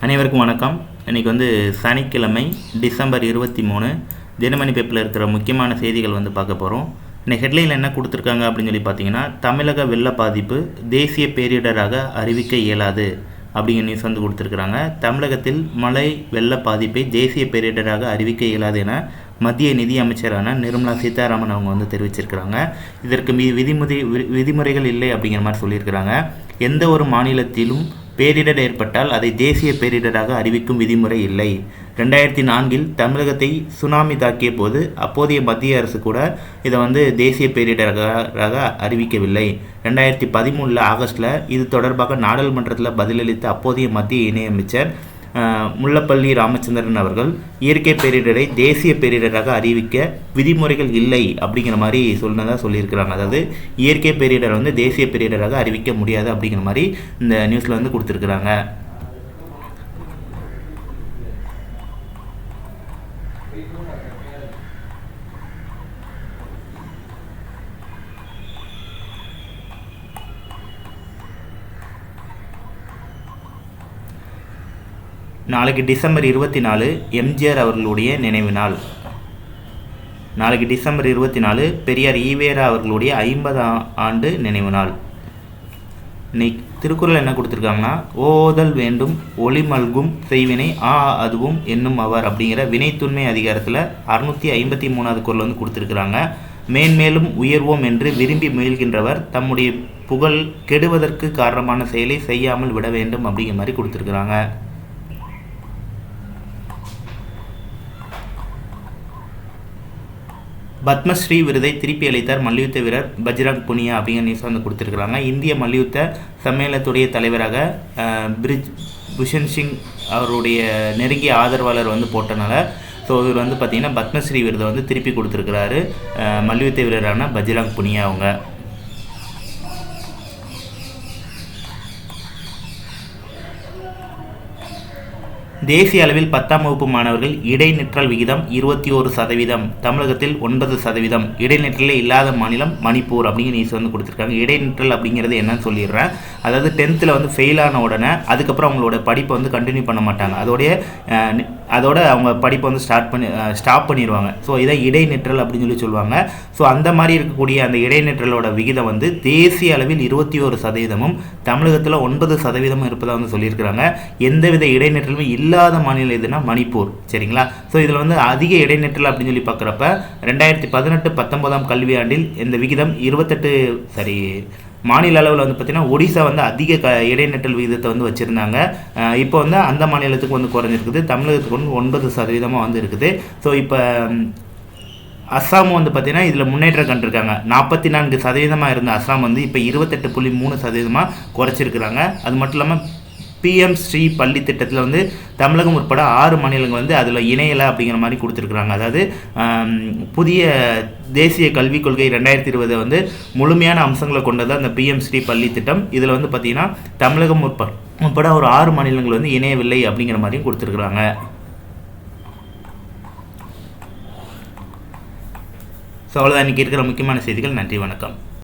அனைவருக்கும் வணக்கம். இன்றைக்கி சனிக்கிழமை டிசம்பர் 23 தினமணி பேப்பரில் இருக்கிற முக்கியமான செய்திகள் பார்க்க போகிறோம். இன்னைக்கு ஹெட்லைனில் என்ன கொடுத்துருக்காங்க அப்படின்னு சொல்லி பார்த்தீங்கன்னா, தமிழக வெள்ள பாதிப்பு தேசிய பேரிடராக அறிவிக்க இயலாது அப்படிங்கிற நியூஸ் கொடுத்துருக்குறாங்க. தமிழகத்தில் மழை வெள்ள பாதிப்பை தேசிய பேரிடராக அறிவிக்க இயலாது என மத்திய நிதி அமைச்சரான நிர்மலா சீதாராமன் அவங்க தெரிவிச்சிருக்கிறாங்க. இதற்கு விதிமுறைகள் இல்லை அப்படிங்கிற மாதிரி சொல்லியிருக்கிறாங்க. எந்த ஒரு மாநிலத்திலும் பேரிடர் ஏற்பட்டால் அதை தேசிய பேரிடராக அறிவிக்கும் விதிமுறை இல்லை. 2004 தமிழகத்தை சுனாமி தாக்கிய போது அப்போதைய மத்திய அரசு கூட இதை தேசிய பேரிடராக அறிவிக்கவில்லை. 2013 ஆகஸ்டில் இது தொடர்பாக நாடாளுமன்றத்தில் பதிலளித்த அப்போதைய மத்திய இணையமைச்சர் முல்லப்பள்ளி ராமச்சந்திரன் அவர்கள் இயற்கை பேரிடரை தேசிய பேரிடராக அறிவிக்க விதிமுறைகள் இல்லை அப்படிங்கிற மாதிரி சொல்லியிருக்கிறாங்க. அதாவது இயற்கை பேரிடர் தேசிய பேரிடராக அறிவிக்க முடியாது அப்படிங்கிற மாதிரி இந்த நியூஸில் கொடுத்துருக்குறாங்க. நாளைக்கு டிசம்பர் 24 எம்ஜிஆர் அவர்களுடைய நினைவு நாள். நாளைக்கு டிசம்பர் 24 பெரியார் ஈவேரா அவர்களுடைய 50 ஆண்டு நினைவு நாள். இன்னைக்கு திருக்குறள் என்ன கொடுத்துருக்காங்கன்னா, ஓதல் வேண்டும் ஒளி மல்கும் செய்வினை அதுவும் என்னும் அவர் அப்படிங்கிற வினைத்துண்மை அதிகாரத்தில் 653வது குறள் கொடுத்துருக்குறாங்க. மேன்மேலும் உயர்வோம் என்று விரும்பி முயல்கின்றவர் தம்முடைய புகழ் கெடுவதற்கு காரணமான செயலை செய்யாமல் விட வேண்டும் அப்படிங்கிற மாதிரி கொடுத்துருக்குறாங்க. பத்மஸ்ரீ விருதை திருப்பி அளித்தார் மல்யுத்த வீரர் பஜ்ரங் புனியா அப்படிங்கிற நியூஸ் கொடுத்துருக்குறாங்க. இந்திய மல்யுத்த சம்மேளனத்துடைய தலைவராக பிரிஜ் புஷன் சிங் அவருடைய நெருங்கிய ஆதரவாளர் போட்டனால இவர் பார்த்திங்கன்னா பத்மஸ்ரீ விருதை திருப்பி கொடுத்துருக்கிறாரு மல்யுத்த வீரரான பஜ்ரங் புனியா அவங்க. தேசிய அளவில் 10ஆம் வகுப்பு மாணவர்கள் இடைநிற்றல் விகிதம் 21%. தமிழகத்தில் 9%. இடைநிற்றலே இல்லாத மாநிலம் மணிப்பூர் அப்படிங்கிற நியூஸ் கொடுத்துருக்காங்க. இடைநிற்றல் அப்படிங்கிறது என்னன்னு சொல்லிடுறேன். அதாவது 10th ஃபெயில் ஆன உடனே அதுக்கப்புறம் அவங்களோட படிப்பை கண்டினியூ பண்ண மாட்டாங்க. அதோட அவங்க படிப்பை ஸ்டாப் பண்ணிடுவாங்க. ஸோ இதை இடைநிற்றல் அப்படின்னு சொல்லுவாங்க. ஸோ அந்த மாதிரி இருக்கக்கூடிய அந்த இடைநிற்றலோட விகிதம் தேசிய அளவில் 21%, தமிழகத்தில் 9% இருப்பதாக சொல்லியிருக்கிறாங்க. எந்தவித இடைநிற்றலுமே இல்லாத மாநிலம் எதுனா மணிப்பூர். சரிங்களா? ஸோ இதில் அதிக இடைநிற்றல் அப்படின்னு சொல்லி பார்க்குறப்ப 2018-19 கல்வியாண்டில் இந்த விகிதம் 28 மாநில அளவில் பார்த்திங்கன்னா ஒடிசா அதிக இடைநிற்றல் விகிதத்தை வச்சுருந்தாங்க. இப்போ அந்த மாநிலத்துக்கு குறைஞ்சிருக்குது. தமிழகத்துக்கு 9% இருக்குது. ஸோ இப்போ அஸ்ஸாம் பார்த்திங்கன்னா இதில் முன்னேற்றம் கண்டிருக்காங்க. 44% இருந்த அஸ்ஸாம் இப்போ 28.3% குறைச்சிருக்கிறாங்க. அது மட்டும் இல்லாமல் PM ஸ்ரீ பள்ளி திட்டத்தில் தமிழகம் உட்பட 6 மாநிலங்கள் அதில் இணையலை அப்படிங்கிற மாதிரி கொடுத்துருக்குறாங்க. அதாவது புதிய தேசிய கல்விக் கொள்கை 2020 முழுமையான அம்சங்களை கொண்டது அந்த PM ஸ்ரீ பள்ளி திட்டம். இதில் பார்த்திங்கன்னா தமிழகம் உட்பட ஒரு 6 மாநிலங்கள் இணையவில்லை அப்படிங்கிற மாதிரியும் கொடுத்துருக்குறாங்க. ஸோ அவ்வளோதான் இன்றைக்கி இருக்கிற முக்கியமான செய்திகள். நன்றி, வணக்கம்.